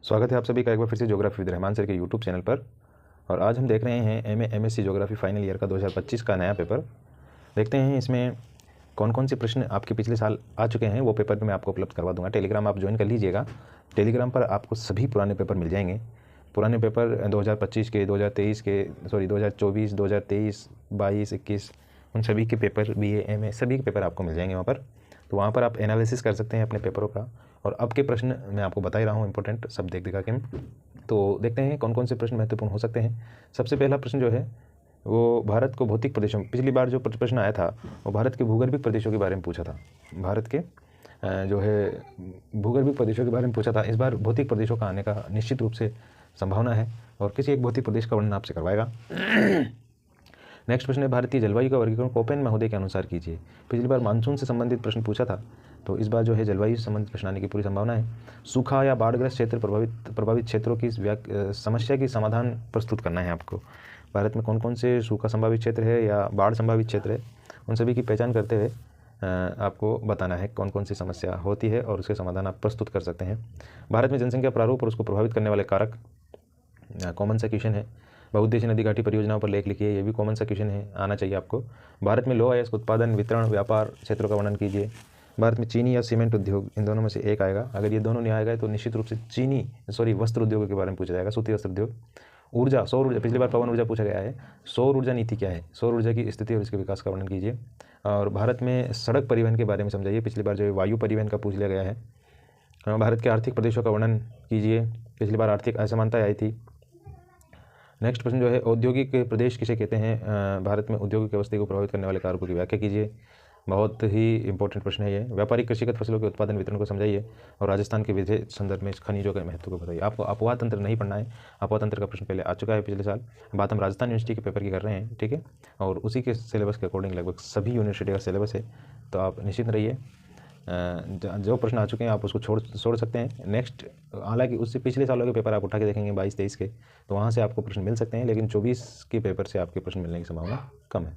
स्वागत है आप सभी का एक बार फिर से ज्योग्राफी विद रहमान सर के यूट्यूब चैनल पर। और आज हम देख रहे हैं एमएससी ज्योग्राफी फाइनल ईयर का 2025 का नया पेपर। देखते हैं इसमें कौन कौन से प्रश्न आपके पिछले साल आ चुके हैं, वो पेपर मैं आपको उपलब्ध करवा दूंगा। टेलीग्राम आप ज्वाइन कर लीजिएगा। टेलीग्राम पर आपको सभी पुराने पेपर मिल जाएंगे। पुराने पेपर 2025 के, 2023 के, 2024, 2023, 22, 21 उन सभी के पेपर, BA MA सभी के पेपर आपको मिल जाएंगे वहाँ पर। तो वहाँ पर आप एनालिसिस कर सकते हैं अपने पेपरों का। और अब के प्रश्न मैं आपको बता ही रहा हूँ, इंपॉर्टेंट सब देख देखा के। तो देखते हैं कौन कौन से प्रश्न महत्वपूर्ण हो सकते हैं। सबसे पहला प्रश्न जो है वो भारत को भौतिक प्रदेशों, पिछली बार जो प्रश्न आया था वो भारत के भूगर्भिक प्रदेशों के बारे में पूछा था। भारत के जो है भूगर्भिक प्रदेशों के बारे में पूछा था। इस बार भौतिक प्रदेशों का आने का निश्चित रूप से संभावना है और किसी एक भौतिक प्रदेश का वर्णन आपसे करवाएगा। नेक्स्ट प्रश्न है, भारतीय जलवायु का वर्गीकरण कोपेन महोदय के अनुसार कीजिए। पिछली बार मानसून से संबंधित प्रश्न पूछा था, तो इस बार जो है जलवायु से संबंधित प्रश्न आने की पूरी संभावना है। सूखा या बाढ़ग्रस्त क्षेत्र प्रभावित क्षेत्रों की समस्या की समाधान प्रस्तुत करना है आपको। भारत में कौन कौन से सूखा संभावित क्षेत्र है या बाढ़ संभावित क्षेत्र है, उन सभी की पहचान करते हुए आपको बताना है कौन कौन सी समस्या होती है और उसके समाधान आप प्रस्तुत कर सकते हैं। भारत में जनसंख्या प्रारूप और उसको प्रभावित करने वाले कारक कॉमन सा क्वेश्चन है। बहुउद्देशीय नदी घाटी परियोजनाओं पर लेख लिखिए, ये भी कॉमन सा क्वेश्चन है, आना चाहिए आपको। भारत में लौह अयस्क उत्पादन, वितरण, व्यापार क्षेत्रों का वर्णन कीजिए। भारत में चीनी या सीमेंट उद्योग, इन दोनों में से एक आएगा। अगर ये दोनों नहीं आएगा तो निश्चित रूप से वस्त्र उद्योग के बारे में पूछा जाएगा, सूती वस्त्र उद्योग। ऊर्जा, सौर ऊर्जा, पिछली बार पवन ऊर्जा पूछा गया है। सौर ऊर्जा नीति क्या है, सौर ऊर्जा की स्थिति और इसके विकास का वर्णन कीजिए। और भारत में सड़क परिवहन के बारे में समझाइए, पिछली बार जो है वायु परिवहन का पूछ लिया गया है। भारत के आर्थिक प्रदेशों का वर्णन कीजिए, पिछली बार आर्थिक असमानता आई थी। नेक्स्ट प्रश्न जो है, औद्योगिक प्रदेश किसे कहते हैं। भारत में औद्योगिक व्यवस्था को प्रभावित करने वाले कारकों की व्याख्या कीजिए। बहुत ही इंपॉर्टेंट प्रश्न है ये। व्यापारिक कृषिगत फसलों के उत्पादन वितरण को समझाइए और राजस्थान के विधेय संदर्भ में खनिजों के महत्व को बताइए। आपको अपवाह तंत्र नहीं पढ़ना है, अपवाह तंत्र का प्रश्न पहले आ चुका है पिछले साल। बात हम राजस्थान यूनिवर्सिटी के पेपर की कर रहे हैं, ठीक है। और उसी के सिलेबस के अकॉर्डिंग लगभग सभी यूनिवर्सिटी का सिलेबस है, तो आप निश्चिंत रहिए। जो प्रश्न आ चुके हैं आप उसको छोड़ सकते हैं। नेक्स्ट, हालांकि उससे पिछले सालों के पेपर आप उठा के देखेंगे 22-23 के, तो वहाँ से आपको प्रश्न मिल सकते हैं, लेकिन 24 के पेपर से आपके प्रश्न मिलने की संभावना कम है।